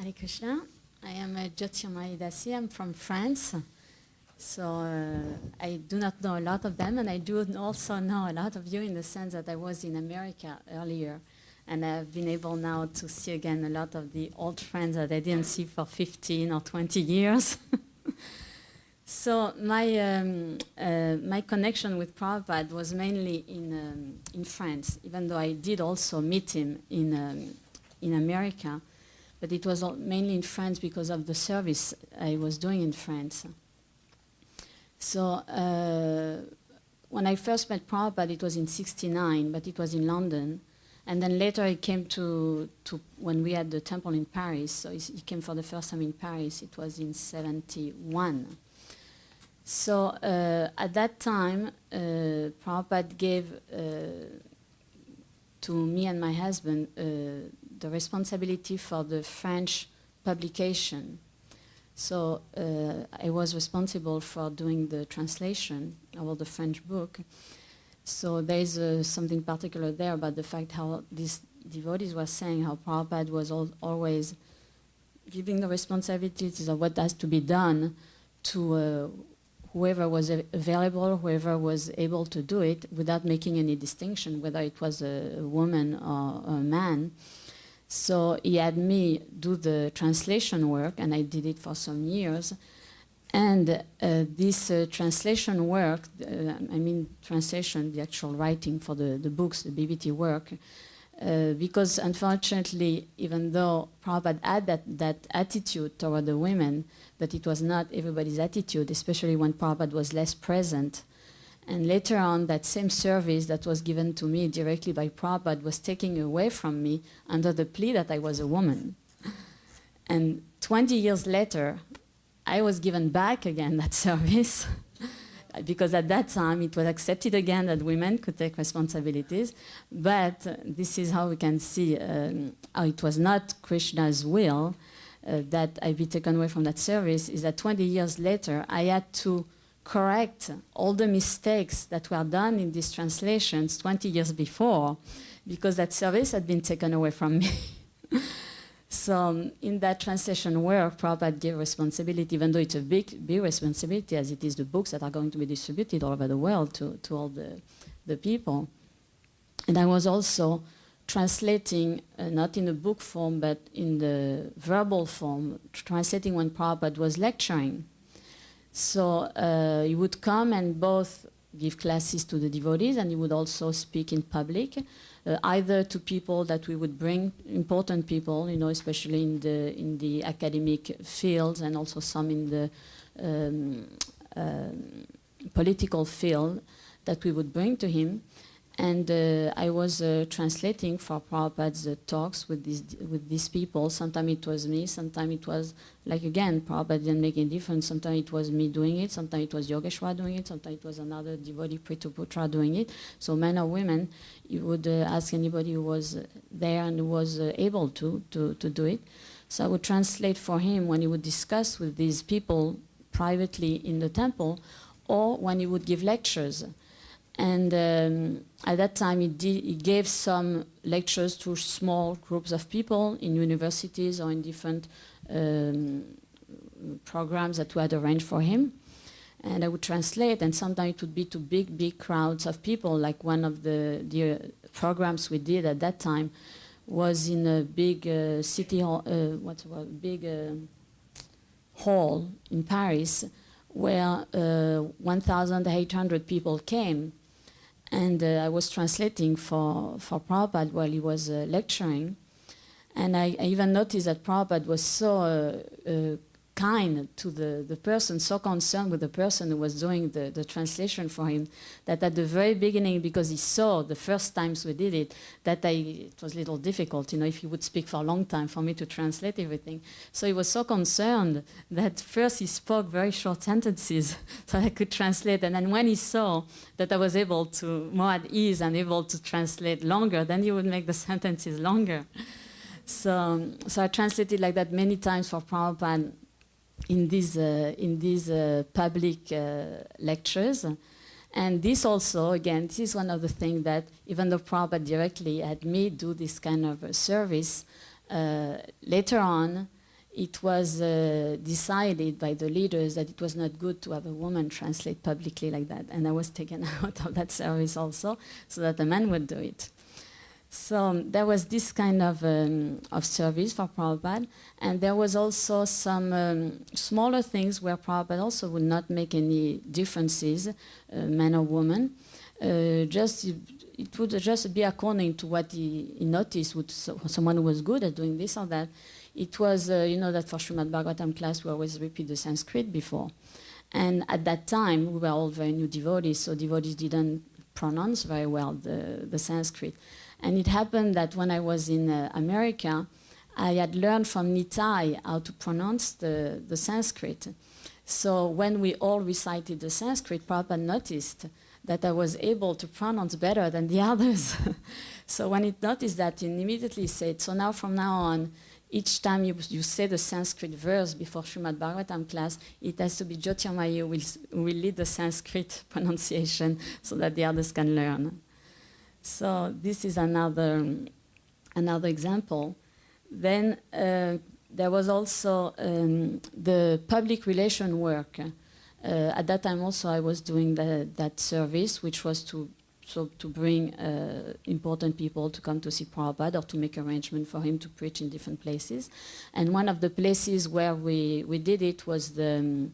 Hare Krishna. I am Jyotirmayi. I'm from France. So I do not know a lot of them, and I do also know a lot of you in the sense that I was in America earlier, and I've been able now to see again a lot of the old friends that I didn't see for 15 or 20 years. So my connection with Prabhupada was mainly in France, even though I did also meet him in America, but it was mainly in France because of the service I was doing in France. So when I first met Prabhupada, it was in '69, but it was in London. And then later he came to when we had the temple in Paris, so he came for the first time in Paris, it was in '71. So at that time, Prabhupada gave to me and my husband the responsibility for the French publication. So I was responsible for doing the translation of all the French book. So there is something particular there about the fact how these devotees were saying how Prabhupada was always giving the responsibilities of what has to be done to whoever was available, whoever was able to do it, without making any distinction, whether it was a woman or a man. So he had me do the translation work, and I did it for some years. And this translation work, translation, the actual writing for the books, the BBT work, because unfortunately, even though Prabhupada had that attitude toward the women, but it was not everybody's attitude, especially when Prabhupada was less present. And later on, that same service that was given to me directly by Prabhupada was taken away from me under the plea that I was a woman. And 20 years later, I was given back again that service because at that time it was accepted again that women could take responsibilities. But this is how we can see how it was not Krishna's will that I be taken away from that service, is that 20 years later I had to correct all the mistakes that were done in these translations 20 years before, because that service had been taken away from me. So in that translation work, Prabhupada gave responsibility, even though it's a big responsibility, as it is the books that are going to be distributed all over the world to all the people. And I was also translating, not in a book form, but in the verbal form, translating when Prabhupada was lecturing. So he would come and both give classes to the devotees, and he would also speak in public, either to people that we would bring, important people, you know, especially in the academic fields, and also some in the political field that we would bring to him. And I was translating for Prabhupada's talks with these people. Sometimes it was me, sometimes it was, like again, Prabhupada didn't make any difference. Sometimes it was me doing it, sometimes it was Yogeshwar doing it, sometimes it was another devotee, Prituputra, doing it. So men or women, you would ask anybody who was there and who was able to do it. So I would translate for him when he would discuss with these people privately in the temple, or when he would give lectures. And at that time, he gave some lectures to small groups of people in universities or in different programs that we had arranged for him. And I would translate, and sometimes it would be to big crowds of people. Like one of the programs we did at that time was in a big city hall, hall in Paris, where 1,800 people came. And I was translating for Prabhupada while he was lecturing. And I even noticed that Prabhupada was so kind to the person, so concerned with the person who was doing the translation for him, that at the very beginning, because he saw the first times we did it, that it was a little difficult, you know, if he would speak for a long time for me to translate everything. So he was so concerned that first he spoke very short sentences so I could translate. And then when he saw that I was able to, more at ease and able to translate longer, then he would make the sentences longer. So I translated like that many times for Prabhupada in these public lectures. And this also, again, this is one of the things that, even though Prabhupada directly had me do this kind of service, later on, it was decided by the leaders that it was not good to have a woman translate publicly like that. And I was taken out of that service also, so that a man would do it. So there was this kind of service for Prabhupada, and there was also some smaller things where Prabhupada also would not make any differences, man or woman. It would just be according to what he noticed, someone who was good at doing this or that. It was, you know, that for Srimad Bhagavatam class we always repeat the Sanskrit before. And at that time we were all very new devotees, so devotees didn't pronounce very well the Sanskrit. And it happened that when I was in America, I had learned from Nitai how to pronounce the Sanskrit. So when we all recited the Sanskrit, Prabhupada noticed that I was able to pronounce better than the others. So when he noticed that, he immediately said, so now from now on, each time you say the Sanskrit verse before Srimad Bhagavatam class, it has to be Jyotirmayi who will lead the Sanskrit pronunciation so that the others can learn. So this is another example. Then there was also the public relation work. At that time also I was doing that service, which was to bring important people to come to see Prabhupada or to make arrangement for him to preach in different places. And one of the places where we did it was the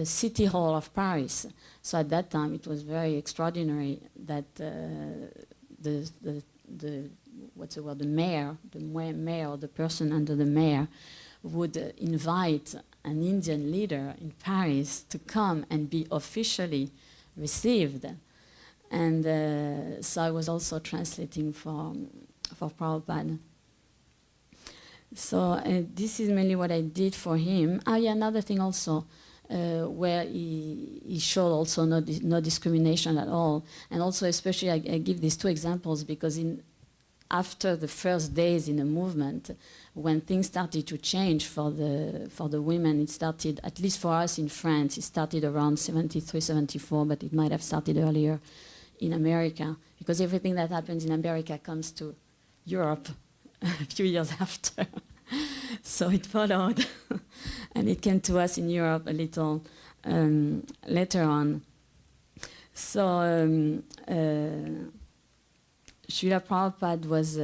City Hall of Paris. So at that time it was very extraordinary that the mayor, the person under the mayor, would invite an Indian leader in Paris to come and be officially received. And so I was also translating for Prabhupada. So this is mainly what I did for him. Yeah, another thing also, where he showed also no discrimination at all. And also especially I give these two examples because after the first days in the movement, when things started to change for the women, it started, at least for us in France, it started around 73, 74, but it might have started earlier in America, because everything that happens in America comes to Europe a few years after. So it followed, and it came to us in Europe a little later on. So Srila Prabhupada was,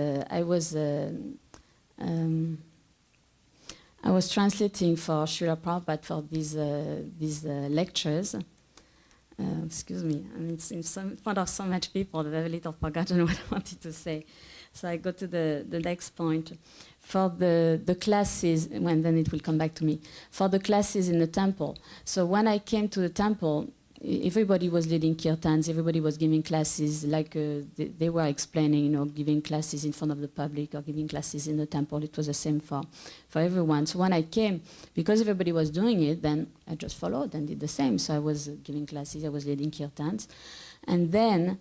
I was translating for Srila Prabhupada for these lectures. Excuse me, I mean, it's in front of so much people that I've a little forgotten what I wanted to say. So I go to the next point. For the classes, and then it will come back to me. For the classes in the temple. So when I came to the temple, everybody was leading kirtans, everybody was giving classes, like they were explaining, you know, giving classes in front of the public or giving classes in the temple. It was the same for everyone. So when I came, because everybody was doing it, then I just followed and did the same. So I was giving classes, I was leading kirtans. And then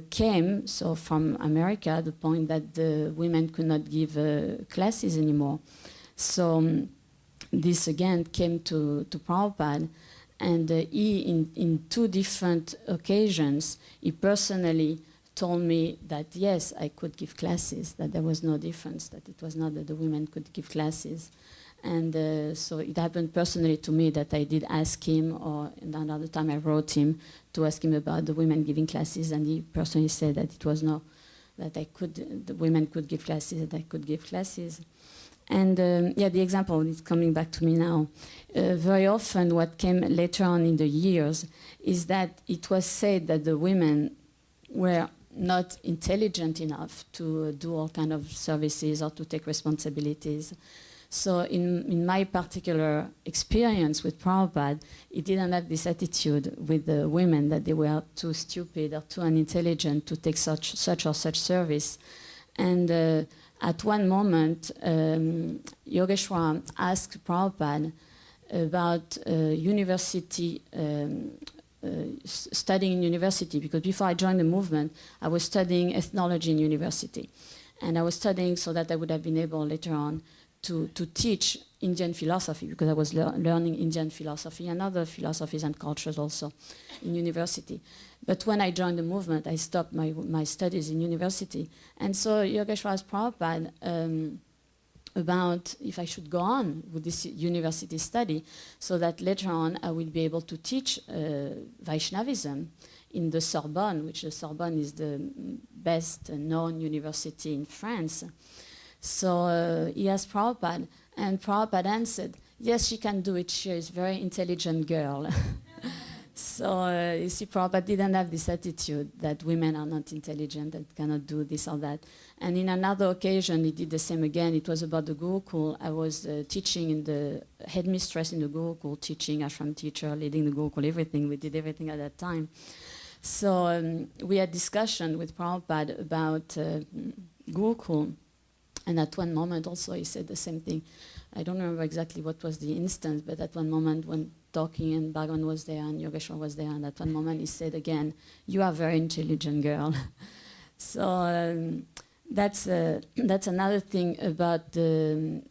came, so from America, the point that the women could not give classes anymore. So this again came to Prabhupada. And he, in two different occasions, he personally told me that yes, I could give classes, that there was no difference, that it was not that the women could give classes. And so it happened personally to me that I did ask him, or another time I wrote him to ask him about the women giving classes, and he personally said that it was no, that the women could give classes, that I could give classes. And yeah, the example is coming back to me now. Very often what came later on in the years is that it was said that the women were not intelligent enough to do all kind of services or to take responsibilities. So in my particular experience with Prabhupada, he didn't have this attitude with the women that they were too stupid or too unintelligent to take such or such service. And at one moment, Yogeshwar asked Prabhupada about university, studying in university, because before I joined the movement, I was studying ethnology in university. And I was studying so that I would have been able later on to teach Indian philosophy, because I was learning Indian philosophy and other philosophies and cultures also in university. But when I joined the movement, I stopped my studies in university. And so Yogeshwar asked Prabhupada, about if I should go on with this university study, so that later on I will be able to teach Vaishnavism in the Sorbonne, which the Sorbonne is the best known university in France. So he asked Prabhupada, and Prabhupada answered, yes, she can do it, she is a very intelligent girl. So you see, Prabhupada didn't have this attitude that women are not intelligent, that cannot do this or that. And in another occasion, he did the same again. It was about the Gurukul. I was teaching in the headmistress in the Gurukul, teaching, ashram teacher, leading the Gurukul, everything. We did everything at that time. So we had discussion with Prabhupada about Gurukul. And at one moment also he said the same thing. I don't remember exactly what was the instance, but at one moment when talking and Bhagavan was there and Yogeshwar was there, and at one moment he said again, you are a very intelligent girl. So that's another thing about the,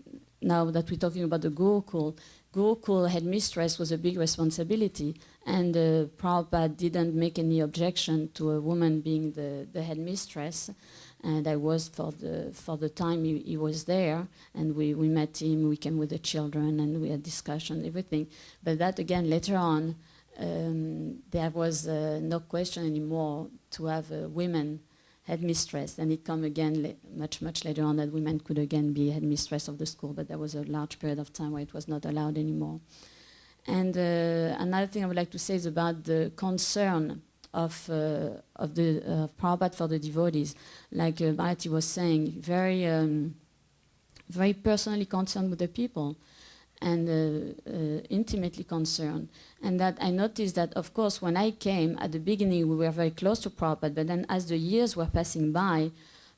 now that we're talking about the Gurukul. Gurukul headmistress was a big responsibility, and Prabhupada didn't make any objection to a woman being the headmistress. And I was for the time he was there, and we met him, we came with the children, and we had discussion, everything. But that again, later on, there was no question anymore to have a women headmistress. And it come again much later on that women could again be headmistress of the school, but there was a large period of time where it was not allowed anymore. And another thing I would like to say is about the concern of Prabhupada for the devotees. Like Bharati was saying, very personally concerned with the people, and intimately concerned. And that I noticed that, of course, when I came, at the beginning we were very close to Prabhupada, but then as the years were passing by,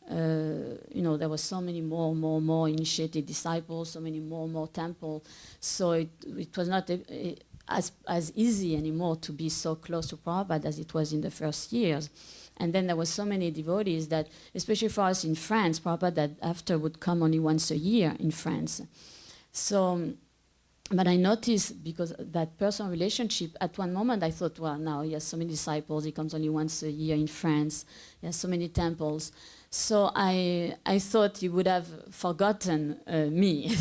there was so many more initiated disciples, so many more temples, so it was not as easy anymore to be so close to Prabhupada as it was in the first years. And then there was so many devotees that, especially for us in France, Prabhupada that after would come only once a year in France. So, but I noticed, because that personal relationship, at one moment I thought, well, now he has so many disciples, he comes only once a year in France, he has so many temples. So I thought he would have forgotten me,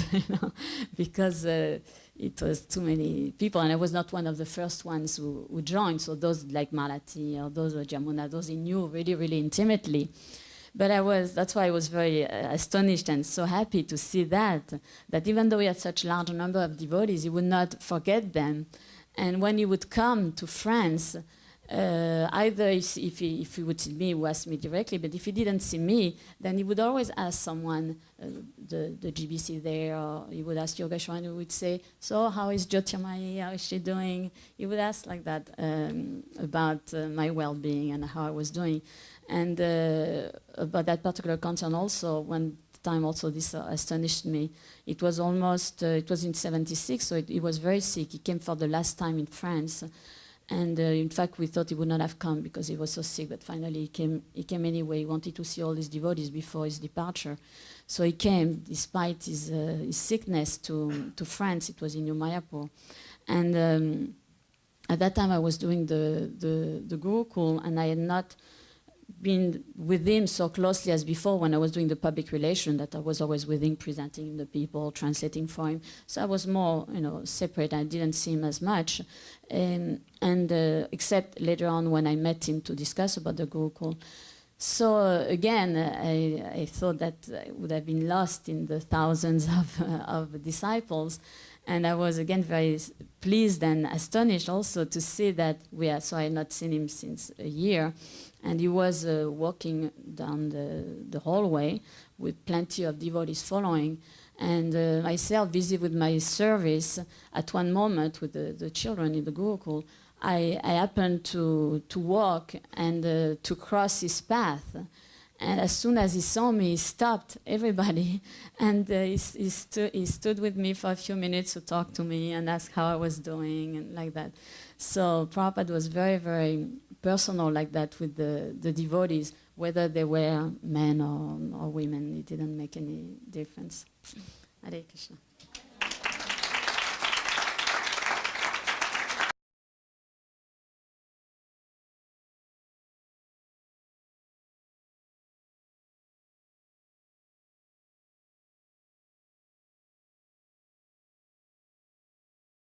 because it was too many people, and I was not one of the first ones who joined. So those like Malati or those or Jamuna, those he knew really intimately. But that's why I was very astonished and so happy to see that even though we had such large number of devotees, he would not forget them. And when he would come to France, either if he would see me, he would ask me directly, but if he didn't see me, then he would always ask someone, the GBC there, or he would ask Yogeshwar, and he would say, so how is Jyotirmayi, how is she doing? He would ask like that about my well-being and how I was doing. And about that particular concern also, one time also this astonished me. It was almost, it was in 76, so he was very sick. He came for the last time in France. And in fact, we thought he would not have come because he was so sick, but finally he came anyway. He wanted to see all his devotees before his departure. So he came, despite his sickness, to France. It was in New Mayapur. And at that time, I was doing the Gurukul, and I had not been with him so closely as before when I was doing the public relation, that I was always with him, presenting the people, translating for him. So I was more, separate. I didn't see him as much. Except later on when I met him to discuss about the Gurukul. So again, I thought that I would have been lost in the thousands of disciples. And I was again very pleased and astonished also to see that so I had not seen him since a year. And he was walking down the hallway with plenty of devotees following. And myself, busy with my service, at one moment with the children in the Gurukul, I happened to walk and to cross his path. And as soon as he saw me, he stopped everybody, and he stood with me for a few minutes to talk to me and ask how I was doing and like that. So Prabhupada was very, very personal like that with the devotees, whether they were men or women. It didn't make any difference. Hare Krishna.